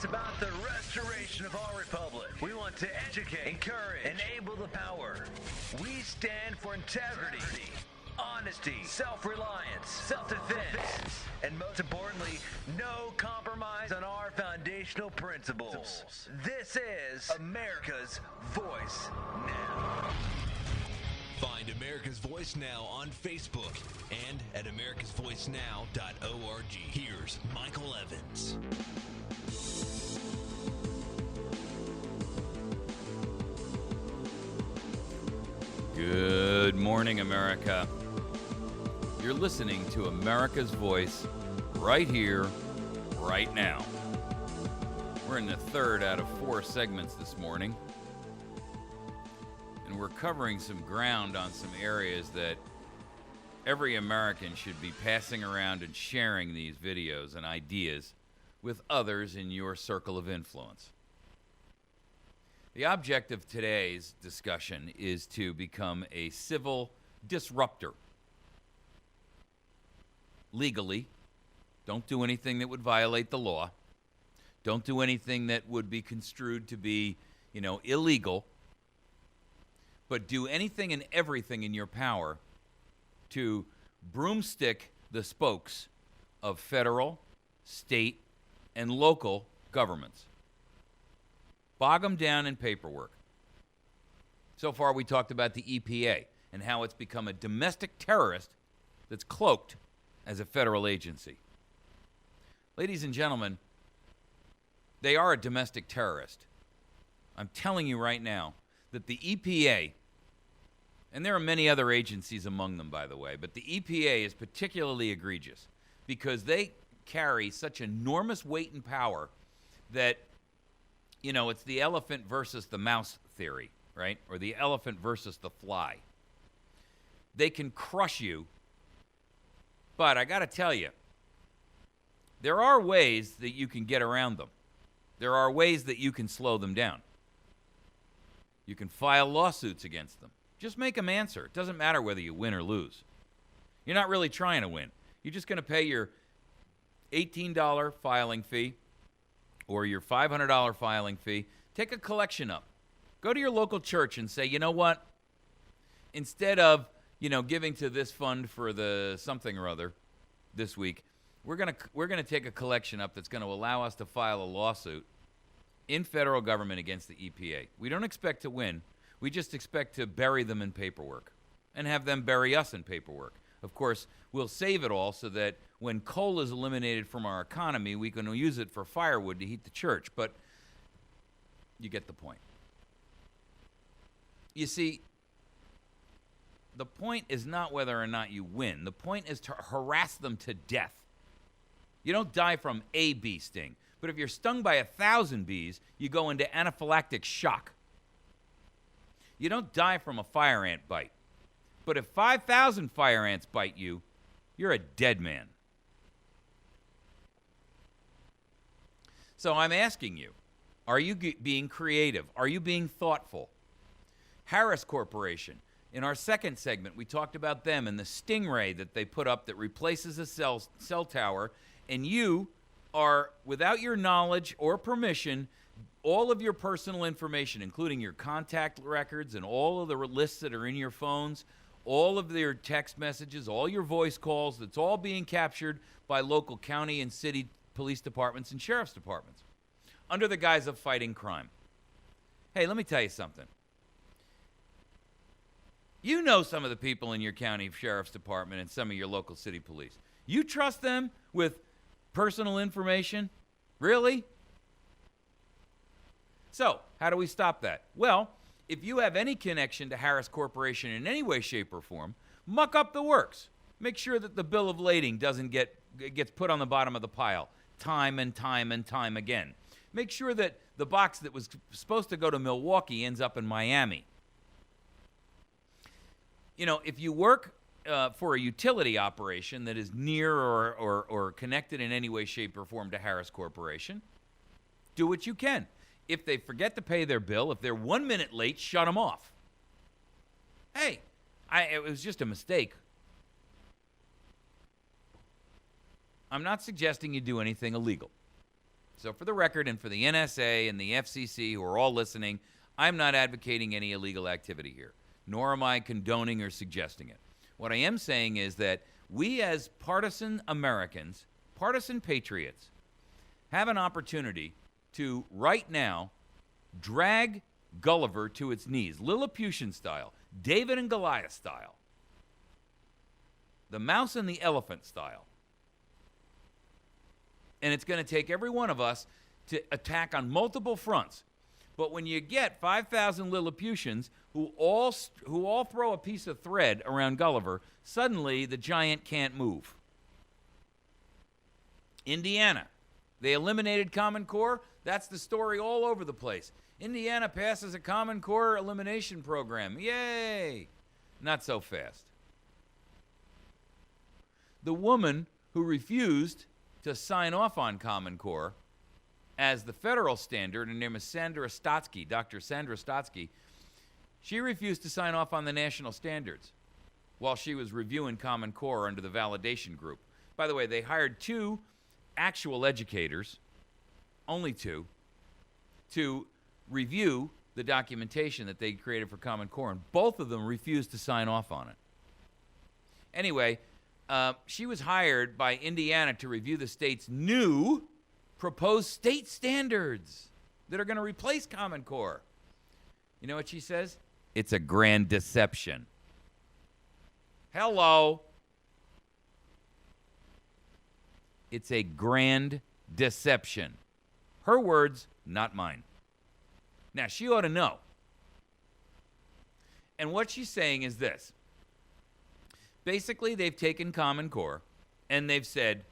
about the restoration of our republic. We want to educate, encourage, enable the power. We stand for integrity, honesty, self-reliance, self-defense, and most importantly, no compromise on our foundational principles. This is America's Voice Now. Find America's Voice Now on Facebook and at americasvoicenow.org. Here's Michael Evans. Good morning, America. You're listening to America's Voice right here, right now. We're in the third out of 4 segments this morning. And we're covering some ground on some areas that every American should be passing around and sharing these videos and ideas with others in your circle of influence. The object of today's discussion is to become a civil disruptor. Legally, don't do anything that would violate the law. Don't do anything that would be construed to be, illegal. But do anything and everything in your power to broomstick the spokes of federal, state, and local governments. Bog them down in paperwork. So far, we talked about the EPA and how it's become a domestic terrorist that's cloaked as a federal agency. Ladies and gentlemen, they are a domestic terrorist. I'm telling you right now that the EPA, and there are many other agencies among them, by the way, but the EPA is particularly egregious because they carry such enormous weight and power that, it's the elephant versus the mouse theory, right? Or the elephant versus the fly. They can crush you, but I got to tell you, there are ways that you can get around them. There are ways that you can slow them down. You can file lawsuits against them. Just make them answer. It doesn't matter whether you win or lose. You're not really trying to win. You're just going to pay your $18 filing fee or your $500 filing fee. Take a collection up. Go to your local church and say, you know what? Instead of, giving to this fund for the something or other this week, we're going to take a collection up that's going to allow us to file a lawsuit in federal government against the EPA. We don't expect to win. We just expect to bury them in paperwork and have them bury us in paperwork. Of course, we'll save it all so that when coal is eliminated from our economy, we can use it for firewood to heat the church. But you get the point. You see, the point is not whether or not you win. The point is to harass them to death. You don't die from a bee sting. But if you're stung by 1,000 bees, you go into anaphylactic shock. You don't die from a fire ant bite. But if 5,000 fire ants bite you, you're a dead man. So I'm asking you, are you being creative? Are you being thoughtful? Harris Corporation. In our second segment, we talked about them and the stingray that they put up that replaces a cell tower, and you are, without your knowledge or permission, all of your personal information, including your contact records and all of the lists that are in your phones, all of their text messages, all your voice calls, that's all being captured by local county and city police departments and sheriff's departments under the guise of fighting crime. Hey, let me tell you something. You know some of the people in your county sheriff's department and some of your local city police. You trust them with personal information? Really? So, how do we stop that? Well, if you have any connection to Harris Corporation in any way, shape, or form, muck up the works. Make sure that the bill of lading gets put on the bottom of the pile time and time and time again. Make sure that the box that was supposed to go to Milwaukee ends up in Miami. If you work for a utility operation that is near or connected in any way, shape, or form to Harris Corporation, do what you can. If they forget to pay their bill, if they're 1 minute late, shut them off. Hey, it was just a mistake. I'm not suggesting you do anything illegal. So for the record, and for the NSA and the FCC who are all listening, I'm not advocating any illegal activity here, nor am I condoning or suggesting it. What I am saying is that we as partisan Americans, partisan patriots, have an opportunity to, right now, drag Gulliver to its knees, Lilliputian style, David and Goliath style, the mouse and the elephant style. And it's going to take every one of us to attack on multiple fronts. But when you get 5,000 Lilliputians who all throw a piece of thread around Gulliver, suddenly the giant can't move. Indiana, they eliminated Common Core. That's the story all over the place. Indiana passes a Common Core elimination program. Yay! Not so fast. The woman who refused to sign off on Common Core as the federal standard, her name is Stotsky, Dr. Sandra Stotsky, she refused to sign off on the national standards while she was reviewing Common Core under the validation group. By the way, they hired 2 actual educators, only 2, to review the documentation that they created for Common Core, and both of them refused to sign off on it. Anyway, she was hired by Indiana to review the state's new proposed state standards that are going to replace Common Core. You know what she says? It's a grand deception. Hello. It's a grand deception. Her words, not mine. Now, she ought to know. And what she's saying is this. Basically, they've taken Common Core and they've said,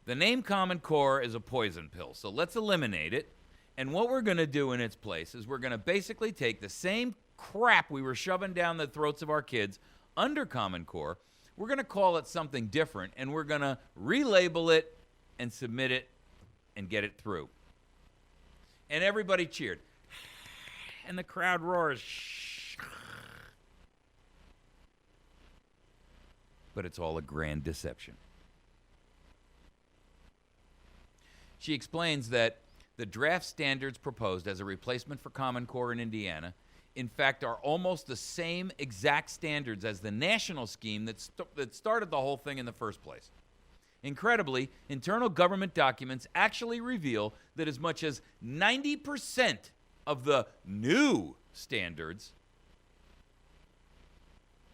the name Common Core is a poison pill, so let's eliminate it. And what we're going to do in its place is we're going to basically take the same crap we were shoving down the throats of our kids under Common Core. We're going to call it something different, and we're going to relabel it and submit it and get it through. And everybody cheered. And the crowd roars. But it's all a grand deception. She explains that the draft standards proposed as a replacement for Common Core in Indiana, in fact, are almost the same exact standards as the national scheme that started the whole thing in the first place. Incredibly, internal government documents actually reveal that as much as 90% of the new standards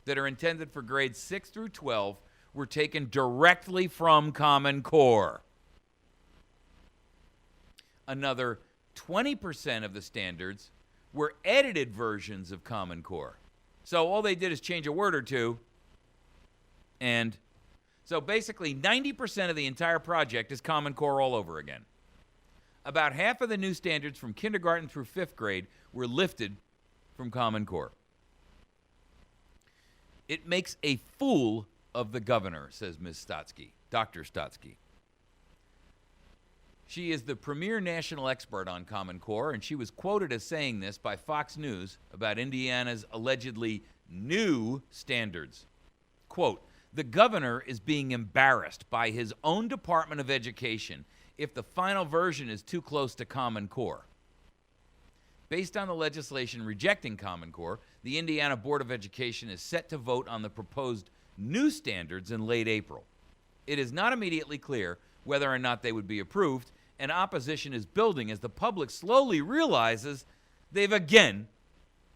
that are intended for grades 6 through 12 were taken directly from Common Core. Another 20% of the standards were edited versions of Common Core. So all they did is change a word or two, and so basically 90% of the entire project is Common Core all over again. About half of the new standards from kindergarten through 5th grade were lifted from Common Core. It makes a fool of the governor, says Ms. Stotsky, Dr. Stotsky. She is the premier national expert on Common Core, and she was quoted as saying this by Fox News about Indiana's allegedly new standards. Quote, "The governor is being embarrassed by his own Department of Education if the final version is too close to Common Core. Based on the legislation rejecting Common Core, the Indiana Board of Education is set to vote on the proposed new standards in late April. It is not immediately clear whether or not they would be approved, and opposition is building as the public slowly realizes they've again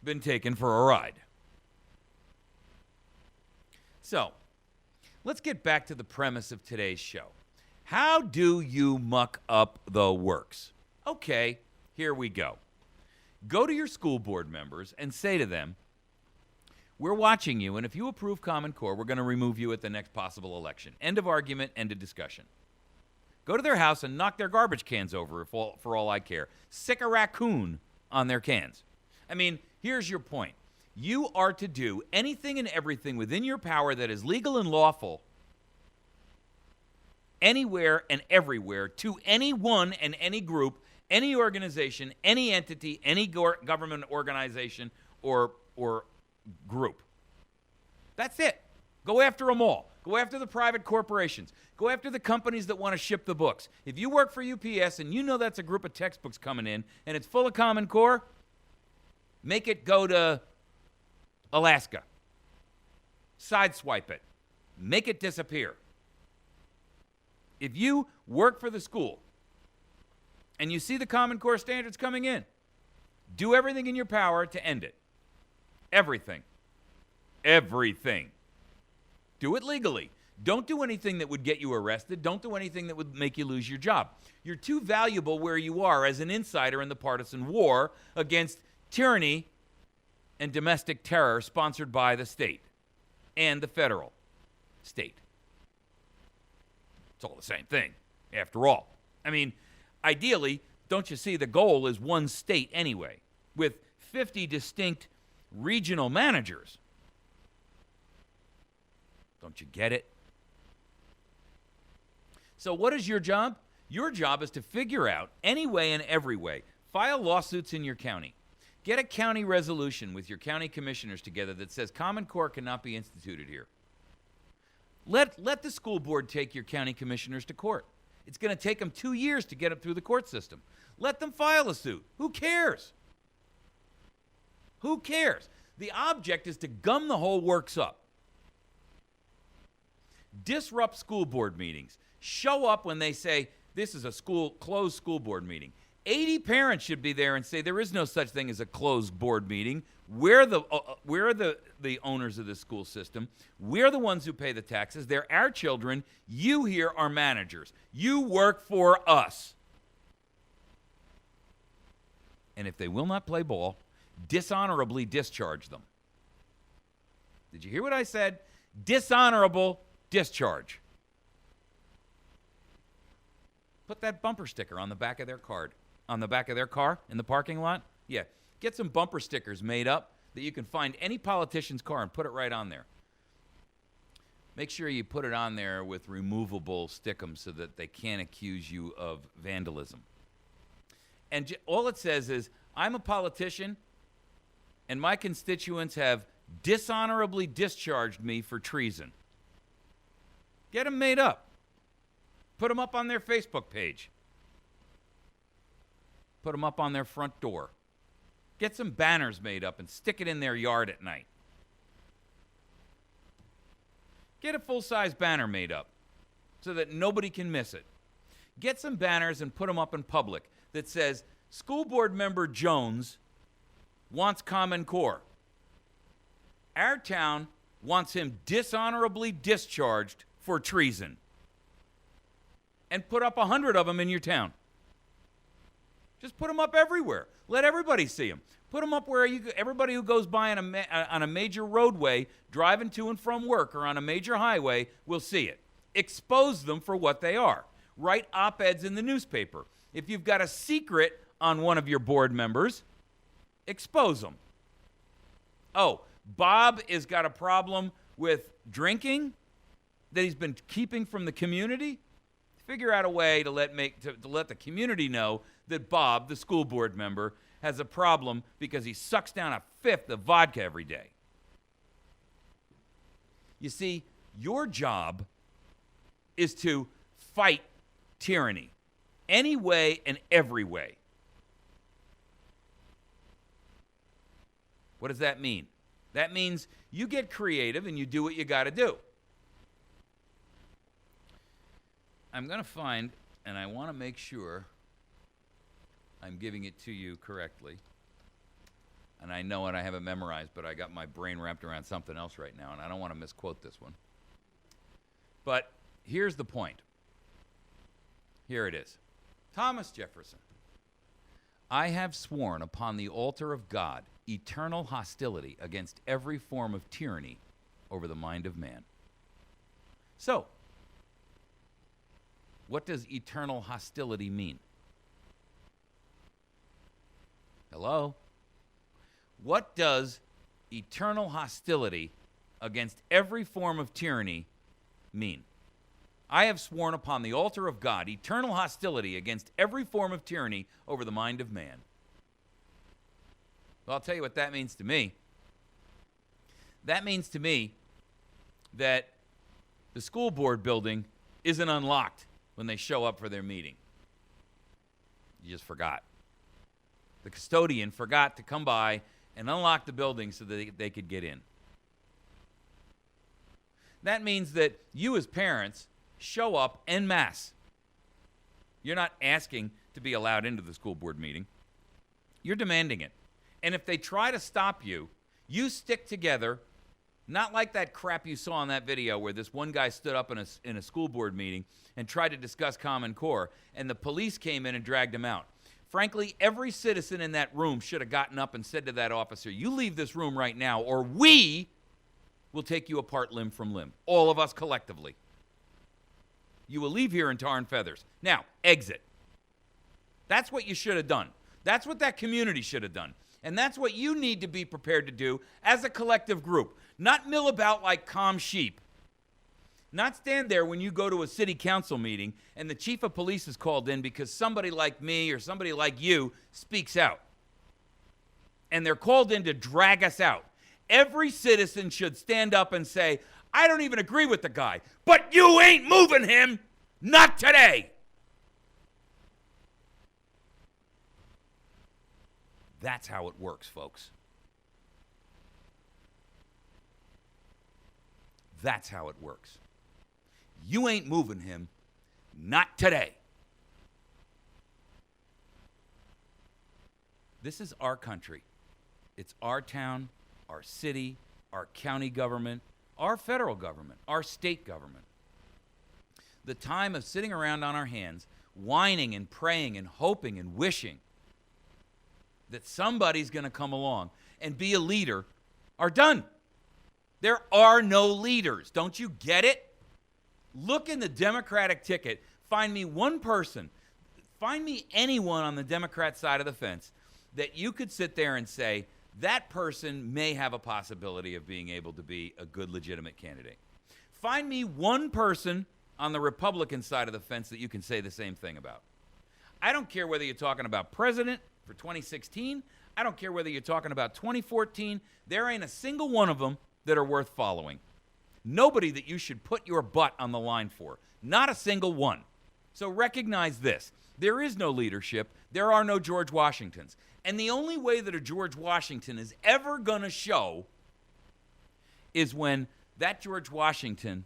been taken for a ride." So, let's get back to the premise of today's show. How do you muck up the works? Okay, here we go. Go to your school board members and say to them, we're watching you, and if you approve Common Core, we're going to remove you at the next possible election. End of argument, end of discussion. Go to their house and knock their garbage cans over for all I care. Sick a raccoon on their cans. I mean, here's your point. You are to do anything and everything within your power that is legal and lawful anywhere and everywhere to anyone and any group, any organization, any entity, any government organization or group. That's it. Go after them all. Go after the private corporations. Go after the companies that want to ship the books. If you work for UPS and you know that's a group of textbooks coming in and it's full of Common Core, make it go to Alaska. Sideswipe it. Make it disappear. If you work for the school and you see the Common Core standards coming in, do everything in your power to end it. Everything. Everything. Do it legally. Don't do anything that would get you arrested. Don't do anything that would make you lose your job. You're too valuable where you are as an insider in the partisan war against tyranny and domestic terror sponsored by the state and the federal state. It's all the same thing, after all. I mean, ideally, don't you see the goal is one state anyway, with 50 distinct regional managers. Don't you get it? So what is your job? Your job is to figure out any way and every way. File lawsuits in your county. Get a county resolution with your county commissioners together that says Common Core cannot be instituted here. Let the school board take your county commissioners to court. It's going to take them 2 years to get up through the court system. Let them file a suit. Who cares? Who cares? The object is to gum the whole works up. Disrupt school board meetings. Show up when they say, this is a closed school board meeting. 80 parents should be there and say, there is no such thing as a closed board meeting. We're the owners of the school system. We're the ones who pay the taxes. They're our children. You here are managers. You work for us. And if they will not play ball, dishonorably discharge them. Did you hear what I said? Dishonorable discharge. Put that bumper sticker on the back of their car in the parking lot. Yeah, get some bumper stickers made up that you can find any politician's car and put it right on there. Make sure you put it on there with removable stickums so that they can't accuse you of vandalism. And all it says is, I'm a politician and my constituents have dishonorably discharged me for treason. Get them made up. Put them up on their Facebook page. Put them up on their front door. Get some banners made up and stick it in their yard at night. Get a full-size banner made up so that nobody can miss it. Get some banners and put them up in public that says, School Board Member Jones wants Common Core. Our town wants him dishonorably discharged for treason. And put up 100 of them in your town. Just put them up everywhere. Let everybody see them. Put them up where everybody who goes by on a major roadway, driving to and from work or on a major highway will see it. Expose them for what they are. Write op-eds in the newspaper. If you've got a secret on one of your board members, expose them. Oh, Bob has got a problem with drinking that he's been keeping from the community. Figure out a way to let the community know that Bob, the school board member, has a problem because he sucks down a fifth of vodka every day. You see, your job is to fight tyranny any way and every way. What does that mean? That means you get creative and you do what you got to do. I'm going to find, and I want to make sure I'm giving it to you correctly. And I know it, I have it memorized, but I got my brain wrapped around something else right now, and I don't want to misquote this one. But here's the point. Here it is. Thomas Jefferson. I have sworn upon the altar of God eternal hostility against every form of tyranny over the mind of man. So, what does eternal hostility mean? Hello? What does eternal hostility against every form of tyranny mean? I have sworn upon the altar of God eternal hostility against every form of tyranny over the mind of man. Well, I'll tell you what that means to me. That means to me that the school board building isn't unlocked when they show up for their meeting. You just forgot. The custodian forgot to come by and unlock the building so that they could get in. That means that you as parents show up en masse. You're not asking to be allowed into the school board meeting. You're demanding it. And if they try to stop you, you stick together, not like that crap you saw in that video where this one guy stood up in a school board meeting and tried to discuss Common Core, and the police came in and dragged him out. Frankly, every citizen in that room should have gotten up and said to that officer, you leave this room right now, or we will take you apart limb from limb, all of us collectively. You will leave here in tar and feathers. Now, exit. That's what you should have done. That's what that community should have done. And that's what you need to be prepared to do as a collective group. Not mill about like calm sheep. Not stand there when you go to a city council meeting and the chief of police is called in because somebody like me or somebody like you speaks out. And they're called in to drag us out. Every citizen should stand up and say, I don't even agree with the guy, but you ain't moving him. Not today. That's how it works, folks. That's how it works. You ain't moving him. Not today. This is our country. It's our town, our city, our county government, our federal government, our state government. The time of sitting around on our hands, whining and praying and hoping and wishing that somebody's going to come along and be a leader are done. There are no leaders. Don't you get it? Look in the Democratic ticket. Find me one person. Find me anyone on the Democrat side of the fence that you could sit there and say, that person may have a possibility of being able to be a good, legitimate candidate. Find me one person on the Republican side of the fence that you can say the same thing about. I don't care whether you're talking about president for 2016. I don't care whether you're talking about 2014. There ain't a single one of them that are worth following. Nobody that you should put your butt on the line for. Not a single one. So recognize this. There is no leadership. There are no George Washingtons. And the only way that a George Washington is ever going to show is when that George Washington,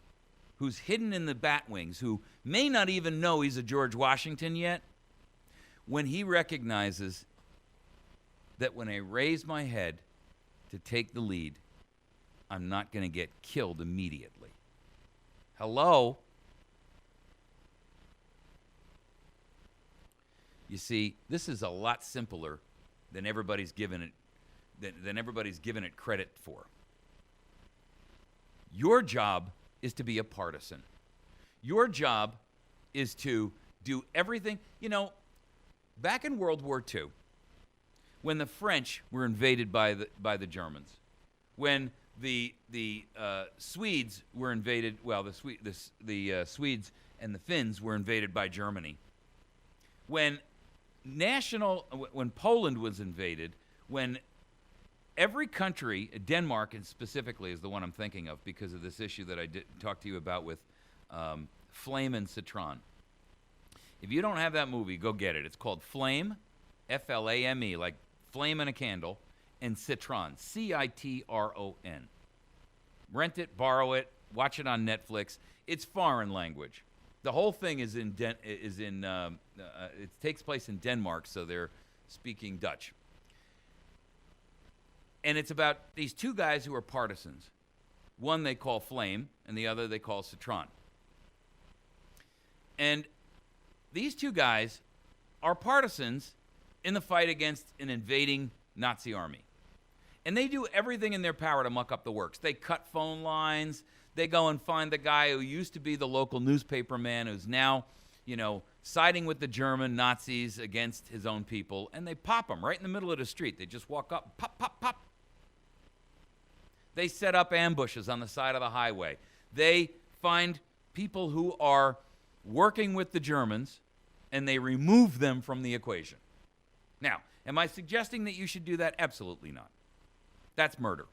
who's hidden in the bat wings, who may not even know he's a George Washington yet, when he recognizes that when I raise my head to take the lead, I'm not going to get killed immediately. Hello? You see, this is a lot simpler than everybody's given it credit for. Your job is to be a partisan. Your job is to do everything. You know, back in World War II, when the French were invaded by the Germans, when the Swedes were invaded, well, the Swedes and the Finns were invaded by Germany. When Poland was invaded, when every country, Denmark specifically is the one I'm thinking of because of this issue that I talked to you about with Flame and Citron. If you don't have that movie, go get it. It's called Flame, F-L-A-M-E, like flame in a candle, and Citron, C-I-T-R-O-N. Rent it, borrow it, watch it on Netflix. It's foreign language. The whole thing it takes place in Denmark, so they're speaking Dutch. And it's about these two guys who are partisans. One they call Flame, and the other they call Citron. And these two guys are partisans in the fight against an invading Nazi army. And they do everything in their power to muck up the works. They cut phone lines. They go and find the guy who used to be the local newspaper man who's now, siding with the German Nazis against his own people. And they pop him right in the middle of the street. They just walk up, pop, pop, pop. They set up ambushes on the side of the highway. They find people who are working with the Germans, and they remove them from the equation. Now, am I suggesting that you should do that? Absolutely not. That's murder.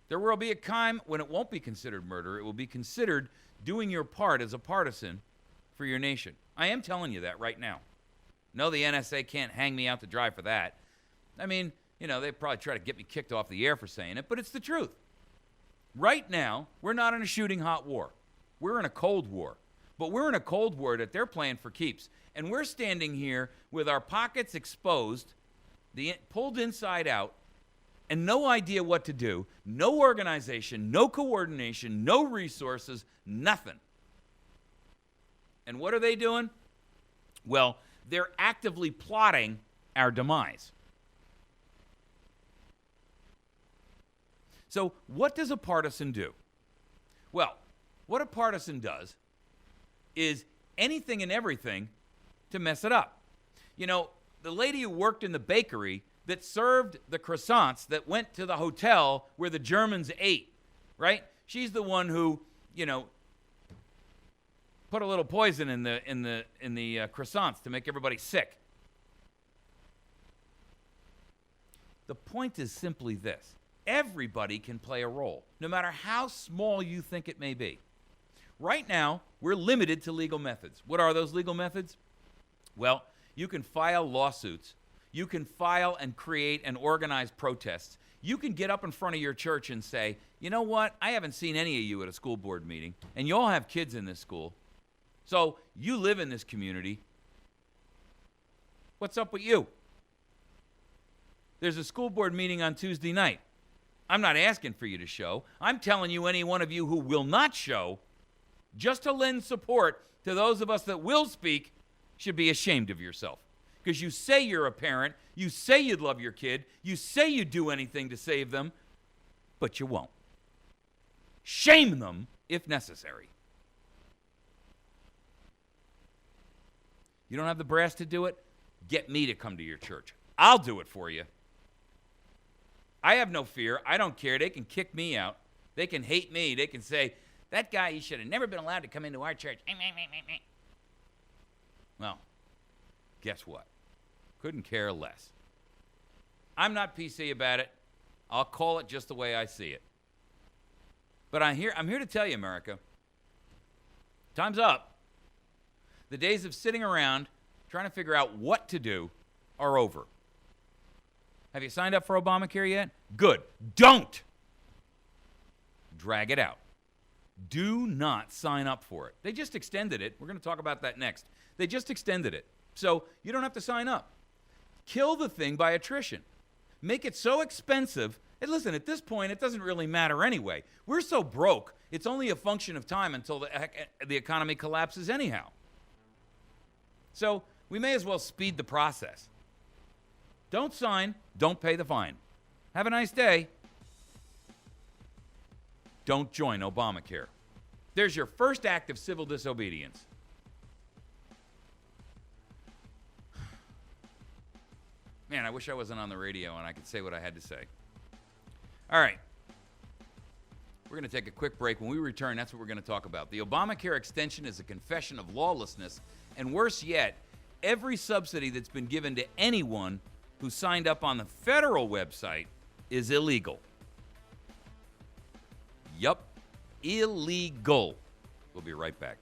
There will be a time when it won't be considered murder. It will be considered doing your part as a partisan for your nation. I am telling you that right now. No, the NSA can't hang me out to dry for that. I mean, they probably try to get me kicked off the air for saying it, but it's the truth. Right now, we're not in a shooting hot war. We're in a cold war. But we're in a cold war that they're playing for keeps. And we're standing here with our pockets exposed, pulled inside out, and no idea what to do, no organization, no coordination, no resources, nothing. And what are they doing? Well, they're actively plotting our demise. So what does a partisan do? Well, what a partisan does is anything and everything to mess it up. The lady who worked in the bakery that served the croissants that went to the hotel where the Germans ate, right? She's the one who, put a little poison in the croissants to make everybody sick. The point is simply this. Everybody can play a role, no matter how small you think it may be. Right now, we're limited to legal methods. What are those legal methods? Well, you can file lawsuits. You can file and create and organize protests. You can get up in front of your church and say, you know what? I haven't seen any of you at a school board meeting, and you all have kids in this school. So you live in this community. What's up with you? There's a school board meeting on Tuesday night. I'm not asking for you to show. I'm telling you, any one of you who will not show, just to lend support to those of us that will speak, should be ashamed of yourself. Because you say you're a parent, you say you'd love your kid, you say you'd do anything to save them, but you won't. Shame them if necessary. You don't have the brass to do it? Get me to come to your church. I'll do it for you. I have no fear. I don't care. They can kick me out. They can hate me. They can say, that guy, he should have never been allowed to come into our church. Well, guess what? Couldn't care less. I'm not PC about it. I'll call it just the way I see it. But I'm here to tell you, America, time's up. The days of sitting around trying to figure out what to do are over. Have you signed up for Obamacare yet? Good. Don't drag it out. Do not sign up for it. They just extended it. We're going to talk about that next. They just extended it. So you don't have to sign up. Kill the thing by attrition. Make it so expensive. And listen, at this point, it doesn't really matter anyway. We're so broke, it's only a function of time until the economy collapses anyhow. So we may as well speed the process. Don't sign, don't pay the fine. Have a nice day. Don't join Obamacare. There's your first act of civil disobedience. Man, I wish I wasn't on the radio and I could say what I had to say. All right. We're going to take a quick break. When we return, that's what we're going to talk about. The Obamacare extension is a confession of lawlessness, and worse yet, every subsidy that's been given to anyone who signed up on the federal website is illegal. Yup, illegal. We'll be right back.